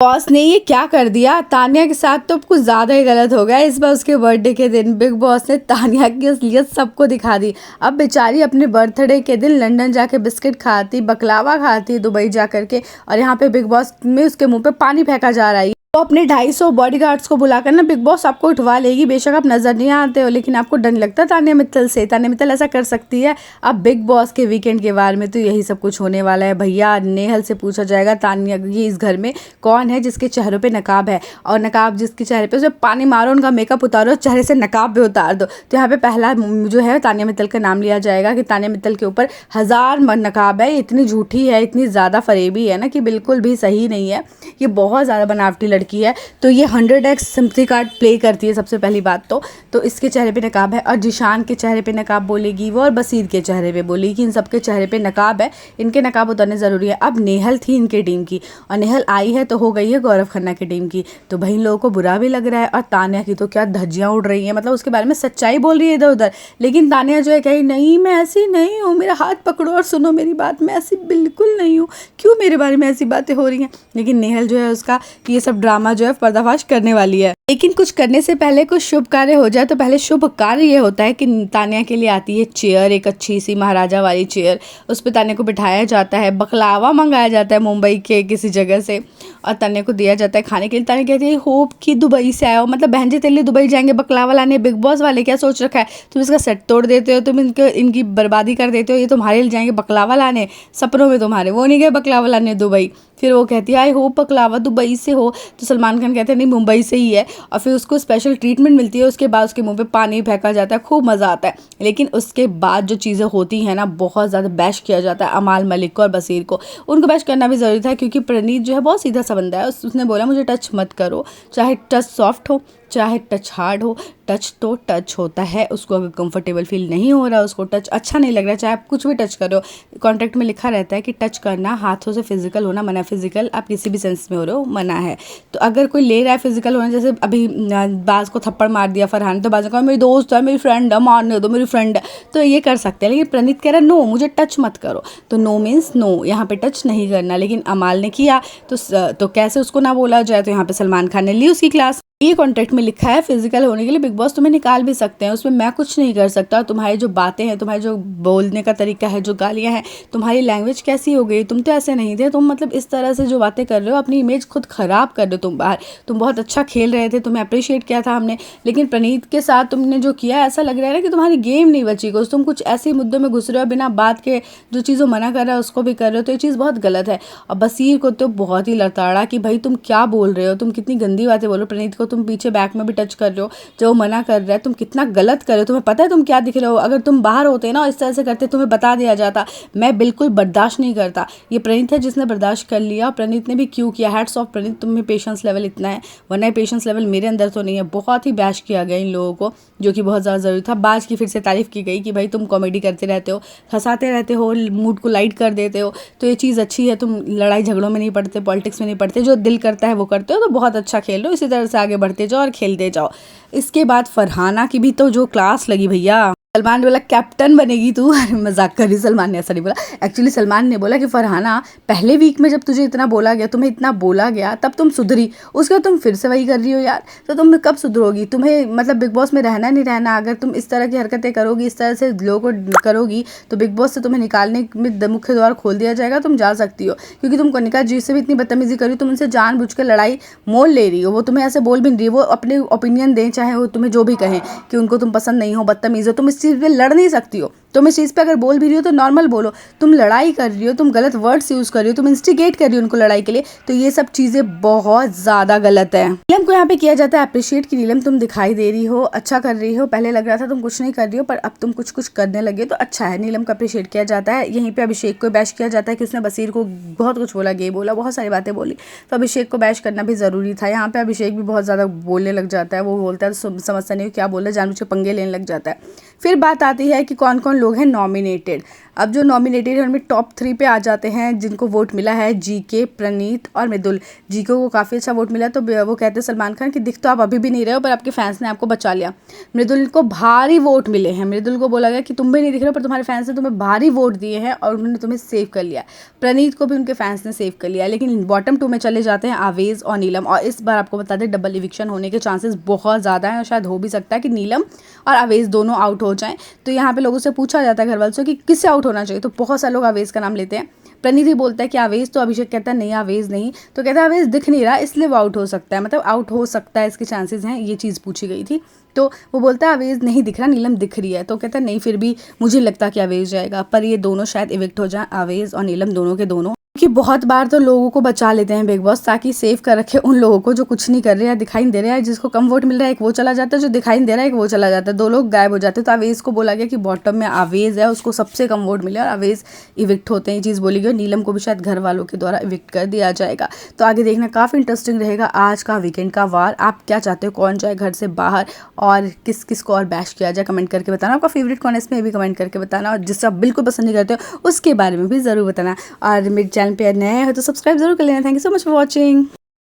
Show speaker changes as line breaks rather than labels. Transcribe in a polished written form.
Boss ने ये क्या कर दिया, तान्या के साथ तो कुछ ज़्यादा ही गलत हो गया। इस बार उसके बर्थडे के दिन बिग बॉस ने तान्या की असलियत सबको दिखा दी। अब बेचारी अपने बर्थडे के दिन लंदन जाके बिस्किट खाती, बकलावा खाती दुबई जा करके, और यहाँ पे बिग बॉस में उसके मुंह पे पानी फेंका जा रहा है। तो अपने 250 बॉडीगार्ड्स को बुलाकर ना बिग बॉस आपको उठवा लेगी। बेशक आप नजर नहीं आते हो, लेकिन आपको डर नहीं लगता तान्या मित्तल से। तान्या मित्तल ऐसा कर सकती है। अब बिग बॉस के वीकेंड के बारे में तो यही सब कुछ होने वाला है भैया। नेहल से पूछा जाएगा तान्या ये इस घर में कौन है जिसके चेहरे पे नकाब है, और नकाब जिसके चेहरे पे, उसे पानी मारो, उनका मेकअप उतारो, चेहरे से नकाब भी उतार दो। तो यहाँ पे पहला जो है तान्या मित्तल का नाम लिया जाएगा कि तान्या मित्तल के ऊपर 1000 नकाब है। इतनी झूठी है, इतनी ज़्यादा फरेबी है ना कि बिल्कुल भी सही नहीं है। ये बहुत ज़्यादा बनावटी लड़की है। तो ये 100x सिम्पथी कार्ड प्ले करती है। सबसे पहली बात तो इसके चेहरे पे नकाब है, और जिशान के चेहरे पे नकाब बोलेगी वो, और बसीर के चेहरे पे बोलेगी कि इन सबके चेहरे पे नकाब है, इनके नकाब उतारने ज़रूरी है। अब नेहल थी इनके टीम की, और नेहल आई है तो हो गई है गौरव खन्ना की टीम की। तो भाई इन लोगों को बुरा भी लग रहा है, और तान्या की तो क्या धज्जियाँ उड़ रही हैं, मतलब उसके बारे में सच्चाई बोल रही है इधर उधर। लेकिन तान्या जो है कही नहीं, मैं ऐसी नहीं हूँ, मेरा हाथ पकड़ो और सुनो मेरी बात, मैं ऐसी बिल्कुल नहीं हूँ, क्यों मेरे बारे में ऐसी बातें हो रही हैं। लेकिन नेहल जो है उसका ये सब ड्रामा जो है पर्दाफाश करने वाली है। लेकिन कुछ करने से पहले कुछ शुभ कार्य हो जाए तो पहले शुभ कार्य ये होता है कि तान्या के लिए आती है चेयर, एक अच्छी सी महाराजा वाली चेयर। उस पर तान्या को बिठाया जाता है, बकलावा मंगाया जाता है मुंबई के किसी जगह से, और तान्या को दिया जाता है खाने के लिए। तान्या कहती है होप कि दुबई से आया हो, मतलब बहन जी तेरे लिए दुबई जाएंगे बकलावा लाने। बिग बॉस वाले क्या सोच रखा है, तुम इसका सेट तोड़ देते हो, तुम इनकी बर्बादी कर देते हो, ये तुम्हारे लिए जाएंगे बकलावा लाने सपनों में तुम्हारे। वो नहीं गए बकलावा लाने दुबई। फिर वो कहती है आई होप बकलावा दुबई से हो, तो सलमान खान कहते हैं नहीं मुंबई से ही है, और फिर उसको स्पेशल ट्रीटमेंट मिलती है। उसके बाद उसके मुंह पे पानी फेंका जाता है, खूब मज़ा आता है। लेकिन उसके बाद जो चीज़ें होती हैं ना, बहुत ज़्यादा बैश किया जाता है अमाल मलिक को और बसीर को। उनको बैश करना भी ज़रूरी था, क्योंकि प्रणीत जो है बहुत सीधा सा बंदा है। उसने बोला मुझे टच मत करो, चाहे टच सॉफ्ट हो चाहे टच हार्ड हो, टच तो टच होता है। उसको अगर कंफर्टेबल फील नहीं हो रहा, उसको टच अच्छा नहीं लग रहा, चाहे आप कुछ भी टच करो, कॉन्ट्रैक्ट में लिखा रहता है कि टच करना हाथों से फिजिकल होना मना, फिजिकल आप किसी भी सेंस में हो रहे हो मना है। तो अगर कोई ले रहा है फिजिकल होना, जैसे अभी बाज को थप्पड़ मार दिया फरहान, तो बाज ने कहा मेरी दोस्त है, मेरी फ्रेंड है, मारने दो मेरी फ्रेंड है, तो ये कर सकते हैं। लेकिन प्रणीत कह रहा है नो मुझे टच मत करो, तो नो मीन्स नो, यहाँ पे टच नहीं करना। लेकिन अमाल ने किया तो कैसे उसको ना बोला जाए। तो यहाँ पे सलमान खान ने ली उसकी क्लास। ये कॉन्ट्रैक्ट में लिखा है फिजिकल होने के लिए बिग बॉस तुम्हें निकाल भी सकते हैं, उसमें मैं कुछ नहीं कर सकता। तुम्हारी जो बातें हैं, तुम्हारे जो बोलने का तरीका है, जो गालियां हैं, तुम्हारी लैंग्वेज कैसी हो गई, तुम तो ऐसे नहीं थे, तुम मतलब इस तरह से जो बातें कर रहे हो अपनी इमेज खुद ख़राब कर रहे हो तुम बाहर। तुम बहुत अच्छा खेल रहे थे, तुम्हें अप्रिशिएट किया था हमने, लेकिन प्रणीत के साथ तुमने जो किया ऐसा लग रहा है ना कि तुम्हारी गेम नहीं बची कुछ, तुम कुछ ऐसे मुद्दों में घुस रहे हो बिना बात के, जो चीज़ों मना कर रहा है उसको भी कर रहे हो, तो ये चीज़ बहुत गलत है। और बसीर को तो बहुत ही लड़ताड़ा कि भाई तुम क्या बोल रहे हो, तुम कितनी गंदी बातें बोल रहे हो। प्रणीत को तुम पीछे बैक में टच कर रहे हो, जो मना कर रहा है, तुम कितना गलत कर रहे हो, तुम्हें पता है तुम क्या दिख रहे हो। अगर तुम बाहर होते ना इस तरह से करते, तुम्हें बता दिया जाता। मैं बिल्कुल बर्दाश्त नहीं करता। ये प्रणीत है जिसने बर्दाश्त कर लिया, प्रणीत ने भी क्यों किया। हैट्स ऑफ प्रणीत, तुम्हें पेशेंस लेवल इतना है, वरना पेशेंस लेवल मेरे अंदर तो नहीं है। बहुत ही बैश किया गया इन लोगों को, जो कि बहुत ज़्यादा ज़रूरी था। बाज की फिर से तारीफ की गई कि भाई तुम कॉमेडी करते रहते हो, हंसाते रहते हो, मूड को लाइट कर देते हो, तो ये चीज़ अच्छी है। तुम लड़ाई झगड़ों में नहीं पड़ते, पॉलिटिक्स में नहीं पड़ते, जो दिल करता है वो करते हो, तो बहुत अच्छा खेल रहे हो। इसी तरह से आगे बढ़ते जाओ और खेलते जाओ। इसके बाद फरहाना की भी तो जो क्लास लगी भैया। सलमान ने बोला कैप्टन बनेगी तू, मजाक कर रही। सलमान ने ऐसा नहीं बोला, एक्चुअली सलमान ने बोला कि फरहाना पहले वीक में जब तुझे इतना बोला गया, तुम्हें इतना बोला गया, तब तुम सुधरी, उसके बाद तुम फिर से वही कर रही हो यार, तो तुम कब सुधरोगी। तुम्हें मतलब बिग बॉस में रहना नहीं रहना। अगर तुम इस तरह की हरकतें करोगी, इस तरह से लोगों को करोगी, तो बिग बॉस से तुम्हें निकालने में मुख्य द्वार खोल दिया जाएगा। तुम जा सकती हो, क्योंकि तुम कनिका जी से भी इतनी बदतमीजी करी, तुम उनसे जानबूझ के लड़ाई मोल ले रही हो। वो तुम्हें ऐसे बोल भी नहीं रही, वो अपने ओपिनियन दें, चाहे वो तुम्हें जो भी कहें कि उनको तुम पसंद नहीं हो, बदतमीज हो, तुम इस चीज़ पे लड़ नहीं सकती हो। तुम इस चीज़ पे अगर बोल भी रही हो तो नॉर्मल बोलो। तुम लड़ाई कर रही हो, तुम गलत वर्ड्स यूज़ कर रही हो, तुम इंस्टिगेट कर रही हो उनको लड़ाई के लिए, तो ये सब चीज़ें बहुत ज़्यादा गलत है। नीलम को यहाँ पे किया जाता है अप्रिशिएट कि नीलम तुम दिखाई दे रही हो, अच्छा कर रही हो। पहले लग रहा था तुम कुछ नहीं कर रही हो, पर अब तुम कुछ कुछ करने लगे तो अच्छा है। नीलम का अप्रिशिएट किया जाता है। यहीं पे अभिषेक को बैश किया जाता है कि उसने बसीर को बहुत कुछ बोला, गे बोला, बहुत सारी बातें बोली, तो अभिषेक को बैश करना भी ज़रूरी था। यहाँ पे अभिषेक भी बहुत ज़्यादा बोलने लग जाता है। वो बोलता है तो समझता नहीं क्या बोल रहा है, जानबूझ के पंगे लेने लग जाता है। फिर फिर बात आती है कि कौन कौन लोग हैं नॉमिनेटेड। अब जो नॉमिनेटेड है उनमें टॉप 3 पे आ जाते हैं जिनको वोट मिला है जीके, प्रणीत और मृदुल। जीके को काफ़ी अच्छा वोट मिला तो वो कहते हैं सलमान खान कि दिख तो आप अभी भी नहीं रहे हो पर आपके फैंस ने आपको बचा लिया। मृदुल को भारी वोट मिले हैं, मृदुल को बोला गया कि तुम भी नहीं दिख रहे हो पर तुम्हारे फैंस ने तुम्हें भारी वोट दिए हैं और उन्होंने तुम्हें सेव कर लिया। प्रणीत को भी उनके फैंस ने सेव कर लिया। लेकिन बॉटम 2 में चले जाते हैं आवेज और नीलम, और इस बार आपको बता दें डबल इविक्शन होने के चांसेस बहुत ज़्यादा हैं और शायद हो भी सकता है कि नीलम और आवेज दोनों आउट हो जाएं। तो यहाँ पे लोगों से पूछा जाता है घर वालों से कि किससे आउट होना चाहिए, तो बहुत सारे लोग आवेज का नाम लेते हैं। प्रणीत ही बोलता है कि आवेज, तो अभिषेक कहता है नहीं आवेज नहीं, तो कहता है आवेज दिख नहीं रहा इसलिए वो आउट हो सकता है, मतलब आउट हो सकता है इसके चांसेस हैं, ये चीज़ पूछी गई थी। तो वो बोलता है आवेज नहीं दिख रहा, नीलम दिख रही है, तो कहता है नहीं फिर भी मुझे लगता कि आवेज जाएगा, पर ये दोनों शायद इविक्ट हो जाए, आवेज और नीलम दोनों के दोनों। कि बहुत बार तो लोगों को बचा लेते हैं बिग बॉस ताकि सेव कर रखे उन लोगों को जो कुछ नहीं कर रहे हैं, दिखाई नहीं दे रहा है, जिसको कम वोट मिल रहा है एक वो चला जाता है, जो दिखाई नहीं दे रहा है एक वो चला जाता है, 2 लोग गायब हो जाते हैं। तो आवेज को बोला गया कि बॉटम में आवेज है, उसको सबसे कम वोट मिले और आवेज इविक्ट होते हैं, ये चीज़ बोली गई। नीलम को भी शायद घर वालों के द्वारा इविक्ट कर दिया जाएगा। तो आगे देखना काफ़ी इंटरेस्टिंग रहेगा आज का वीकेंड का वार। आप क्या चाहते हो, कौन जाए घर से बाहर और किस किस को और बैश किया जाए, कमेंट करके बताना। आपका फेवरेट कौन है इसमें भी कमेंट करके बताना, और जिससे आप बिल्कुल पसंद नहीं करते हो उसके बारे में भी ज़रूर बताना। और मेरे चैनल पर नए हो तो सब्सक्राइब जरूर कर लेना। Thank you so much for watching.